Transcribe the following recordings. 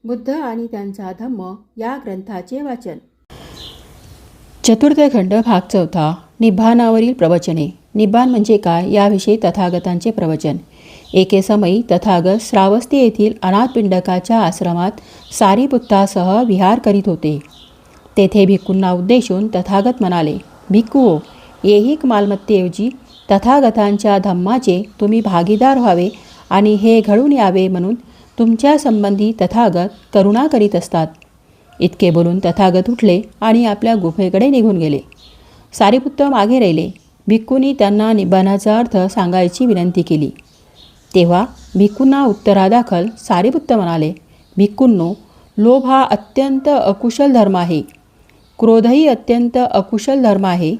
बुद्ध आणि त्यांचा धम्म या ग्रंथाचे वाचन. चतुर्थ खंड भाग चौथा. निब्बाणावरील प्रवचने. निब्बाण म्हणजे काय याविषयी तथागतांचे प्रवचन. एके समयी तथागत श्रावस्ती येथील अनाथपिंडकाच्या आश्रमात सारिपुत्तासह विहार करीत होते. तेथे भिक्खूंना उद्देशून तथागत म्हणाले, भिक्खू, ऐहिक मालमत्तेऐवजी तथागतांच्या धम्माचे तुम्ही भागीदार व्हावे आणि हे घडून यावे म्हणून तुमच्या संबंधी तथागत करुणा करीत असतात. इतके बोलून तथागत उठले आणि आपल्या गुफेकडे निघून गेले. सारिपुत्त मागे राहिले. भिक्खूंनी त्यांना निब्बाणाचा अर्थ सांगायची विनंती केली. तेव्हा भिक्खूंना उत्तरादाखल सारिपुत्त म्हणाले, भिक्खूंनो, लोभ हा अत्यंत अकुशल धर्म आहे. क्रोधही अत्यंत अकुशल धर्म आहे.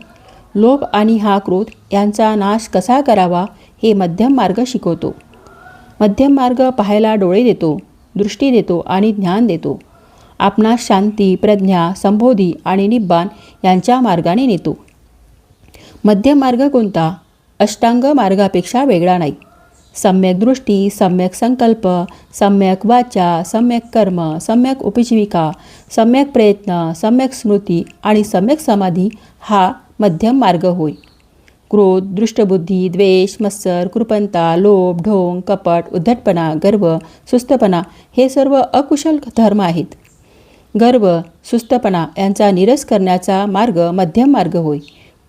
लोभ आणि हा क्रोध यांचा नाश कसा करावा हे मध्यम मार्ग शिकवतो. मध्यम मार्ग पाहायला डोळे देतो, दृष्टी देतो आणि ज्ञान देतो. आपणास शांती, प्रज्ञा, संबोधी आणि निब्बाण यांच्या मार्गाने नेतो. मध्यम मार्ग कोणता? अष्टांग मार्गापेक्षा वेगळा नाही. सम्यक दृष्टी, सम्यक संकल्प, सम्यक वाचा, सम्यक कर्म, सम्यक उपजीविका, सम्यक प्रयत्न, सम्यक स्मृती आणि सम्यक समाधी हा मध्यम मार्ग होय. क्रोध, दृष्टबुद्धी, द्वेष, मत्सर, कृपणता, लोभ, ढोंग, कपट, उद्धटपणा, गर्व, सुस्तपणा हे सर्व अकुशल धर्म आहेत. गर्व, सुस्तपणा यांचा निरस करण्याचा मार्ग मध्यम मार्ग होय.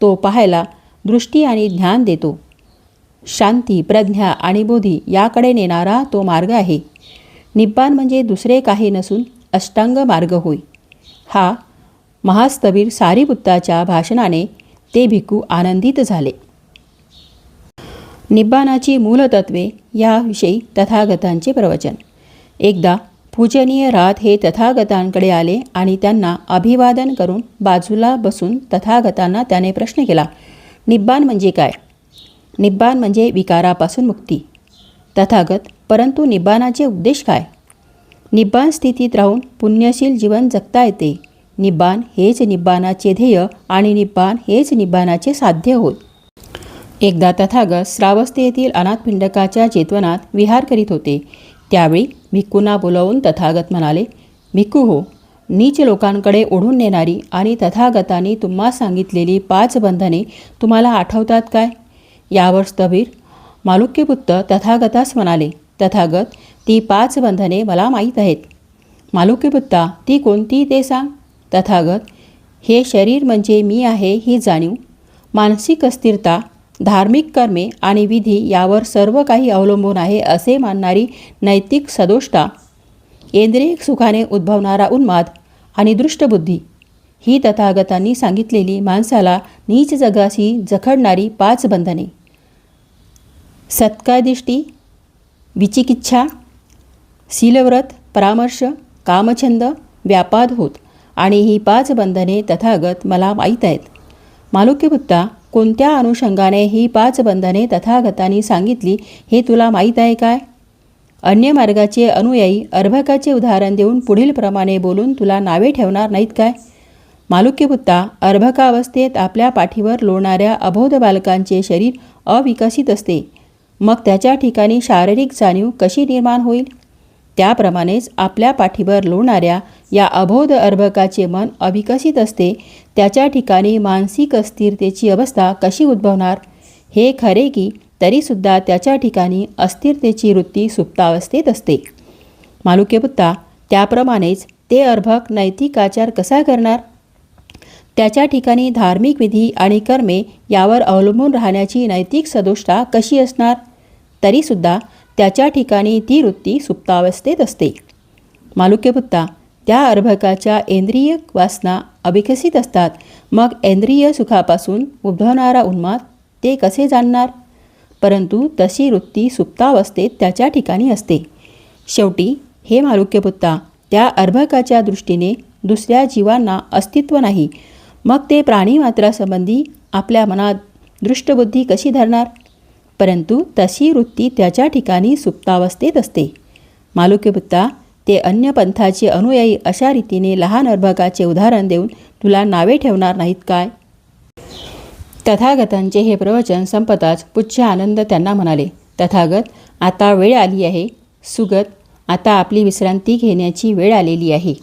तो पाहायला दृष्टी आणि ज्ञान देतो. शांती, प्रज्ञा आणि बोधी याकडे नेणारा तो मार्ग आहे. निब्बाण म्हणजे दुसरे काही नसून अष्टांग मार्ग होय. हा महास्तवीर सारिपुत्ताच्या भाषणाने ते भिक्खू आनंदित झाले. निब्बाणाची मूलतत्वे याविषयी तथागतांचे प्रवचन. एकदा पूजनीय रात हे तथागतांकडे आले आणि त्यांना अभिवादन करून बाजूला बसून तथागतांना त्याने प्रश्न केला, निब्बाण म्हणजे काय? निब्बाण म्हणजे विकारापासून मुक्ती. तथागत, परंतु निब्बाणाचे उद्देश काय? निब्बाण स्थितीत राहून पुण्यशील जीवन जगता येते. निब्बाण हेच निब्बाणाचे ध्येय आणि निब्बाण हेच निब्बाणाचे साध्य होय. एकदा तथागत श्रावस्ती येथील अनाथपिंडकाच्या चेतवनात विहार करीत होते. त्यावेळी भिक्खूंना बोलावून तथागत म्हणाले, भिक्खू हो, नीच लोकांकडे ओढून नेणारी आणि तथागतांनी तुम्हा सांगितलेली 5 बंधने तुम्हाला आठवतात काय? यावर स्थवीर मालुक्यपुत्र तथागतास म्हणाले, तथागत, ती 5 बंधने मला माहीत आहेत. मालुक्यपुत्ता, ती कोणती ते सांग. तथागत, हे शरीर म्हणजे मी आहे ही जाणीव, मानसिक अस्थिरता, धार्मिक कर्मे आणि विधी यावर सर्व काही अवलंबून आहे असे मानणारी नैतिक सदोष्टा, इंद्रियक सुखाने उद्भवणारा उन्माद आणि दृष्टबुद्धी ही तथागतांनी सांगितलेली माणसाला नीच जगाशी जखडणारी 5 बंधने. सत्कायदिष्टी, विचिकिच्छा, शीलव्रत, परामर्श, कामछंद, व्यापाद होत आणि ही 5 बंधने तथागत मला माहीत आहेत. मालुक्यपुत्ता, कोणत्या अनुषंगाने ही 5 बंधने तथागतांनी सांगितली हे तुला माहीत आहे काय? अन्य मार्गाचे अनुयायी अर्भकाचे उदाहरण देऊन पुढील प्रमाणे बोलून तुला नावे ठेवणार नाहीत काय? मालुक्यपुत्ता, अर्भकावस्थेत आपल्या पाठीवर लोळणाऱ्या अबोध बालकांचे शरीर अविकसित असते. मग त्याच्या ठिकाणी शारीरिक जाणीव कशी निर्माण होईल? त्याप्रमाणेच आपल्या पाठीवर लोळणाऱ्या या अबोध अर्भकाचे मन अविकसित असते. त्याच्या ठिकाणी मानसिक अस्थिरतेची अवस्था कशी उद्भवणार? हे खरे की तरीसुद्धा त्याच्या ठिकाणी अस्थिरतेची वृत्ती सुप्तावस्थेत असते. मालुक्यपुत्ता, त्याप्रमाणेच ते अर्भक नैतिक आचार कसा करणार? त्याच्या ठिकाणी धार्मिक विधी आणि कर्मे यावर अवलंबून राहण्याची नैतिक सदोष्टा कशी असणार? तरीसुद्धा त्याच्या ठिकाणी ती वृत्ती सुप्तावस्थेत असते. मालुक्यपुत्ता, त्या अर्भकाच्या इंद्रिय वासना अविकसित असतात. मग इंद्रिय सुखापासून उद्भवणारा उन्माद ते कसे जाणणार? परंतु तशी वृत्ती सुप्तावस्थेत त्याच्या ठिकाणी असते. शेवटी हे मालुक्यपुत्ता, त्या अर्भकाच्या दृष्टीने दुसऱ्या जीवांना अस्तित्व नाही. मग ते प्राणीमात्रासंबंधी आपल्या मनात दृष्टबुद्धी कशी धरणार? परंतु तशी वृत्ती त्याच्या ठिकाणी सुप्तावस्थेत असते. मालुक्यपुत्ता, ते अन्य पंथाचे अनुयायी अशा रीतीने लहान अर्भकाचे उदाहरण देऊन तुला नावे ठेवणार नाहीत काय? तथागतांचे हे प्रवचन संपताच पूज्य आनंद त्यांना म्हणाले, तथागत, आता वेळ आली आहे. सुगत आता आपली विश्रांती घेण्याची वेळ आलेली आहे.